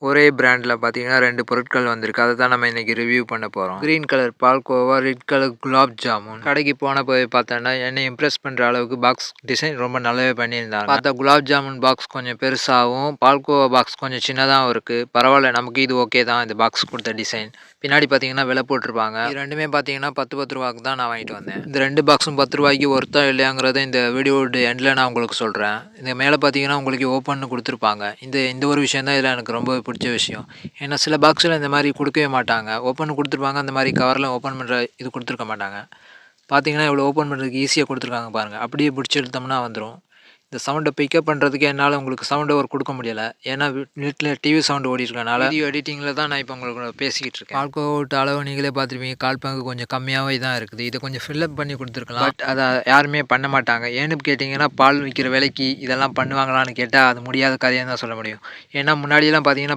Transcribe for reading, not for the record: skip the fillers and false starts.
ஒரே பிராண்டில் பார்த்தீங்கன்னா 2 பொருட்கள் வந்திருக்கு. அதை தான் நம்ம இன்றைக்கி ரிவ்யூ பண்ண போகிறோம். Green colour palkova, red colour gulab jamun. கடைக்கு போன போய் பார்த்தோன்னா என்னை இம்ப்ரெஸ் பண்ணுற அளவுக்கு பாக்ஸ் டிசைன் ரொம்ப நல்லாவே பண்ணியிருந்தாங்க. பார்த்தா குலாப் ஜாமுன் பாக்ஸ் கொஞ்சம் பெருசாகவும் பால்கோவா பாக்ஸ் கொஞ்சம் சின்னதாகவும் இருக்குது. பரவாயில்ல, நமக்கு இது ஓகே தான். இந்த பாக்ஸ் கொடுத்த டிசைன் பின்னாடி பார்த்தீங்கன்னா விலை போட்டிருப்பாங்க. இது ரெண்டுமே பார்த்தீங்கன்னா 10 ரூபாய்க்கு தான் நான் வாங்கிட்டு வந்தேன். இந்த 2 பாக்ஸும் 10 ரூபாய்க்கு ஒர்த்தா இல்லையாங்கிறத இந்த வீடியோட எண்டில் நான் உங்களுக்கு சொல்கிறேன். இந்த மேலே பார்த்தீங்கன்னா உங்களுக்கு ஓப்பன் கொடுத்துருப்பாங்க. இந்த ஒரு விஷயம் தான் இதில் எனக்கு ரொம்ப பிடிச்ச விஷயம். ஏன்னா சில பாக்ஸில் இந்த மாதிரி கொடுக்கவே மாட்டாங்க. ஓப்பன் கொடுத்துருப்பாங்க, அந்த மாதிரி கவரில் ஓப்பன் பண்ணுற இது கொடுத்துருக்க மாட்டாங்க. பார்த்தீங்கன்னா இவ்வளோ ஓப்பன் பண்ணுறதுக்கு ஈஸியாக கொடுத்துருக்காங்க பாருங்கள். அப்படியே பிடிச்சி எடுத்தோம்னா வந்துடும். இந்த சவுண்டை பிக்கப் பண்ணுறதுக்கு என்னால் உங்களுக்கு சவுண்ட் ஓவர் கொடுக்க முடியலை. ஏன்னா வீட்டில் டிவி சவுண்டு ஓடிட்டுருக்கனால வீடியோ எடிட்டிங்கில் தான் நான் இப்போ உங்களுக்கு பேசிக்கிட்டு இருக்கேன். பால்கோவா அளவு நீங்களே பார்த்துருப்பீங்க. கால் பங்கு கொஞ்சம் கம்மியாகவே தான் இருக்குது. இதை கொஞ்சம் ஃபில்லப் பண்ணி கொடுத்துருக்கலாம். பட் அதை யாருமே பண்ண மாட்டாங்க. ஏன்னு கேட்டிங்கன்னா பால் விற்கிற விலைக்கு இதெல்லாம் பண்ணுவாங்களான்னு கேட்டால் அது முடியாத கதையாக தான் சொல்ல முடியும். ஏன்னா முன்னாடியெல்லாம் பார்த்தீங்கன்னா